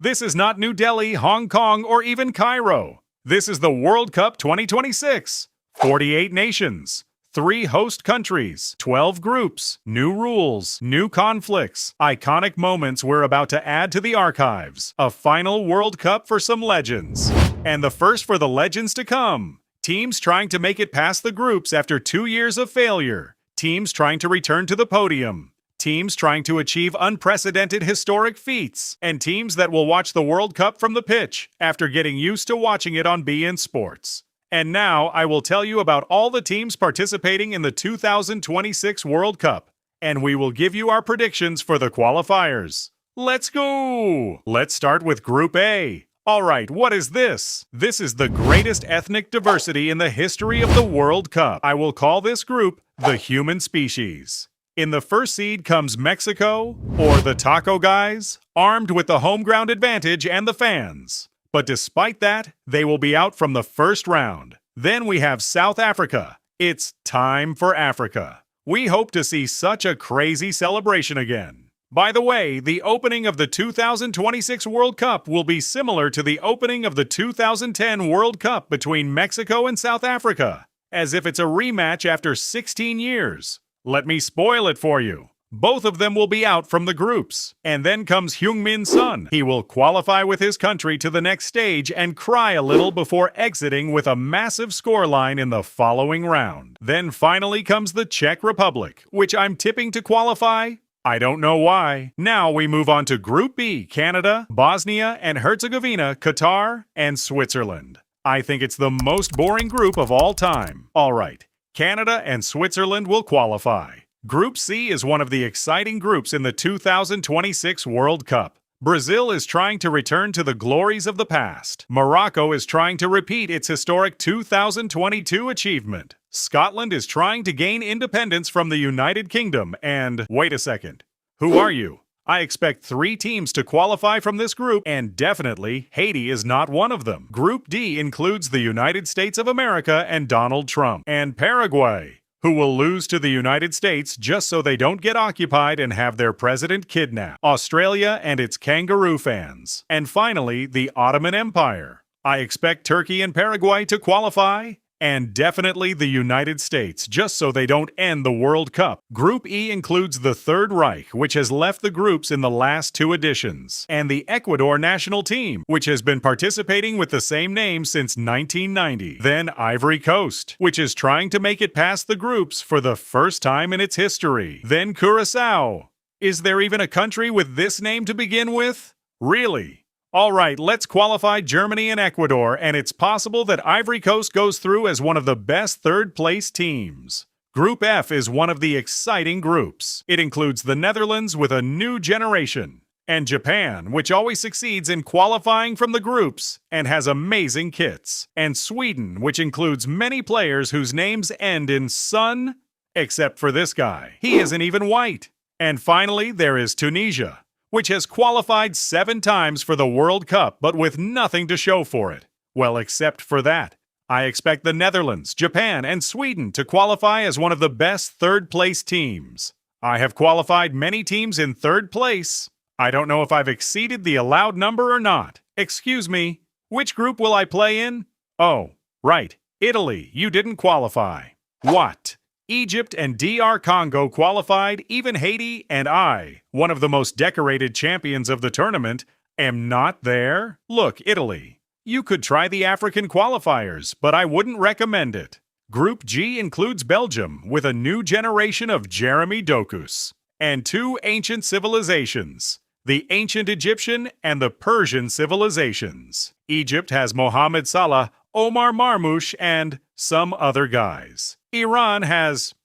This is not New Delhi, Hong Kong, or even Cairo. This is the World Cup 2026. 48 nations. 3 host countries, 12 groups, new rules, new conflicts, iconic moments we're about to add to the archives, a final World Cup for some legends. And the first for the legends to come. Teams trying to make it past the groups after 2 years of failure. Teams trying to return to the podium. Teams trying to achieve unprecedented historic feats. And teams that will watch the World Cup from the pitch after getting used to watching it on BeIN Sports. And now I will tell you about all the teams participating in the 2026 World Cup, and we will give you our predictions for the qualifiers. Let's go! Let's start with Group A. Alright, what is this? This is the greatest ethnic diversity in the history of the World Cup. I will call this group the human species. In the first seed comes Mexico, or the Taco Guys, armed with the home ground advantage and the fans. But despite that, they will be out from the first round. Then we have South Africa. It's time for Africa. We hope to see such a crazy celebration again. By the way, the opening of the 2026 World Cup will be similar to the opening of the 2010 World Cup between Mexico and South Africa, as if it's a rematch after 16 years. Let me spoil it for you. Both of them will be out from the groups. And then comes Heung-min Son. He will qualify with his country to the next stage and cry a little before exiting with a massive scoreline in the following round. Then finally comes the Czech Republic, which I'm tipping to qualify. I don't know why. Now we move on to Group B, Canada, Bosnia and Herzegovina, Qatar, and Switzerland. I think it's the most boring group of all time. All right, Canada and Switzerland will qualify. Group C is one of the exciting groups in the 2026 World Cup. Brazil is trying to return to the glories of the past. Morocco is trying to repeat its historic 2022 achievement. Scotland is trying to gain independence from the United Kingdom. And wait a second, who are you? I expect 3 teams to qualify from this group, and definitely Haiti is not one of them. Group D includes the United States of America and Donald Trump, and Paraguay, who will lose to the United States just so they don't get occupied and have their president kidnapped. Australia and its kangaroo fans. And finally, the Ottoman Empire. I expect Turkey and Paraguay to qualify, and definitely the United States, just so they don't end the World Cup. Group E includes the Third Reich, which has left the groups in the last 2 editions, and the Ecuador national team, which has been participating with the same name since 1990. Then Ivory Coast, which is trying to make it past the groups for the first time in its history. Then Curacao. Is there even a country with this name to begin with? Really? All right, let's qualify Germany and Ecuador, and it's possible that Ivory Coast goes through as one of the best third-place teams. Group F is one of the exciting groups. It includes the Netherlands with a new generation, and Japan, which always succeeds in qualifying from the groups and has amazing kits, and Sweden, which includes many players whose names end in Son, except for this guy. He isn't even white. And finally, there is Tunisia, which has qualified 7 times for the World Cup, but with nothing to show for it. Well, except for that. I expect the Netherlands, Japan, and Sweden to qualify as one of the best third-place teams. I have qualified many teams in 3rd place. I don't know if I've exceeded the allowed number or not. Excuse me, which group will I play in? Oh, right, Italy, you didn't qualify. What? Egypt and DR Congo qualified, even Haiti, and I, one of the most decorated champions of the tournament, am not there? Look, Italy, you could try the African qualifiers, but I wouldn't recommend it. Group G includes Belgium, with a new generation of Jeremy Dokus, and 2 ancient civilizations, the ancient Egyptian and the Persian civilizations. Egypt has Mohammed Salah, Omar Marmoush, and some other guys. Iran has,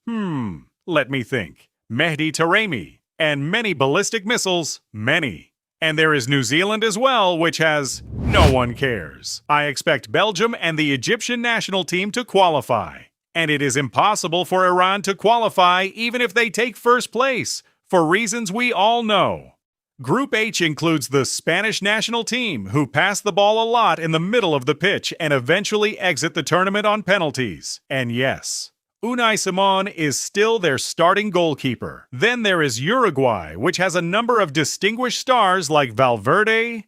let me think, Mehdi Taremi, and many ballistic missiles, many. And there is New Zealand as well, which has no one cares. I expect Belgium and the Egyptian national team to qualify. And it is impossible for Iran to qualify even if they take 1st place, for reasons we all know. Group H includes the Spanish national team, who pass the ball a lot in the middle of the pitch and eventually exit the tournament on penalties. And yes, Unai Simon is still their starting goalkeeper. Then there is Uruguay, which has a number of distinguished stars like Valverde.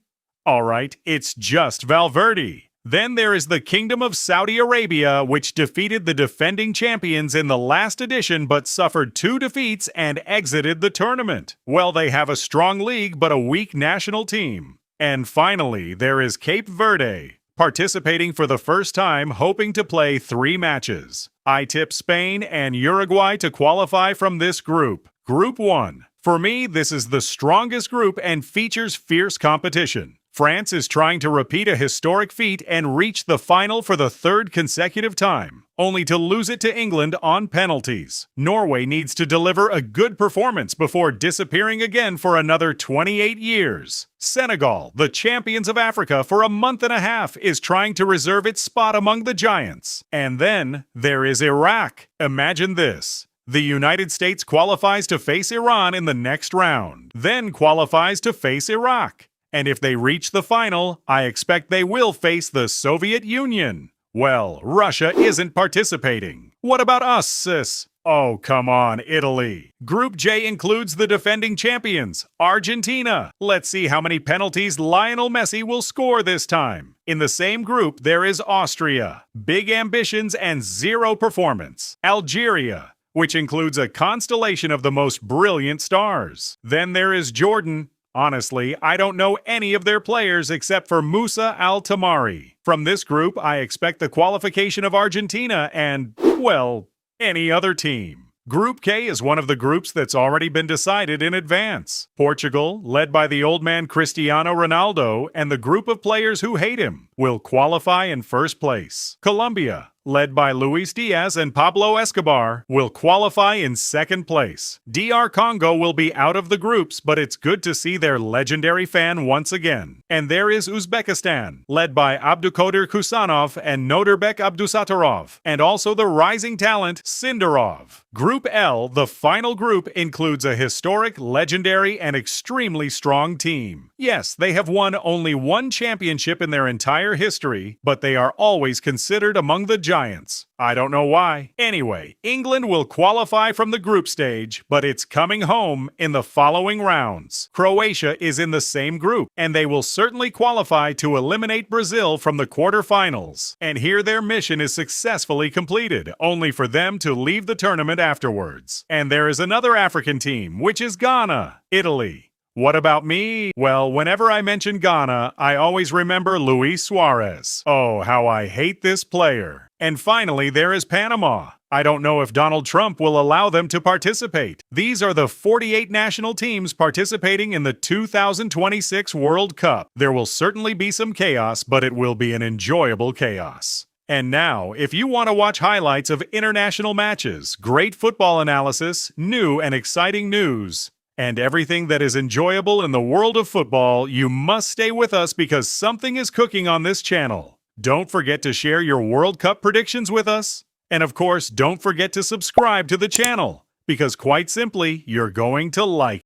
All right, it's just Valverde. Then there is the Kingdom of Saudi Arabia, which defeated the defending champions in the last edition but suffered 2 defeats and exited the tournament. Well, they have a strong league but a weak national team. And finally, there is Cape Verde, participating for the first time, hoping to play 3 matches. I tip Spain and Uruguay to qualify from this group. Group 1. For me, this is the strongest group and features fierce competition. France is trying to repeat a historic feat and reach the final for the 3rd consecutive time, only to lose it to England on penalties. Norway needs to deliver a good performance before disappearing again for another 28 years. Senegal, the champions of Africa for a month and a half, is trying to reserve its spot among the giants. And then there is Iraq. Imagine this. The United States qualifies to face Iran in the next round, then qualifies to face Iraq. And if they reach the final, I expect they will face the Soviet Union. Well, Russia isn't participating. What about us, sis? Oh, come on, Italy. Group J includes the defending champions, Argentina. Let's see how many penalties Lionel Messi will score this time. In the same group, there is Austria, big ambitions and 0 performance. Algeria, which includes a constellation of the most brilliant stars. Then there is Jordan. Honestly, I don't know any of their players except for Musa Al-Tamari. From this group, I expect the qualification of Argentina and, well, any other team. Group K is one of the groups that's already been decided in advance. Portugal, led by the old man Cristiano Ronaldo and the group of players who hate him, will qualify in first place. Colombia, led by Luis Diaz and Pablo Escobar, will qualify in second place. DR Congo will be out of the groups, but it's good to see their legendary fan once again. And there is Uzbekistan, led by Abdukodir Kusanov and Nodirbek Abdusatarov, and also the rising talent Sindarov. Group L, the final group, includes a historic, legendary, and extremely strong team. Yes, they have won only 1 championship in their entire history, but they are always considered among the giants. I don't know why. Anyway, England will qualify from the group stage, but it's coming home in the following rounds. Croatia is in the same group, and they will certainly qualify to eliminate Brazil from the quarterfinals. And here their mission is successfully completed, only for them to leave the tournament afterwards. And there is another African team, which is Ghana, Italy. What about me? Well, whenever I mention Ghana, I always remember Luis Suarez. Oh, how I hate this player. And finally, there is Panama. I don't know if Donald Trump will allow them to participate. These are the 48 national teams participating in the 2026 World Cup. There will certainly be some chaos, but it will be an enjoyable chaos. And now, if you want to watch highlights of international matches, great football analysis, new and exciting news, and everything that is enjoyable in the world of football, you must stay with us because something is cooking on this channel. Don't forget to share your World Cup predictions with us. And of course, don't forget to subscribe to the channel because quite simply, you're going to like it.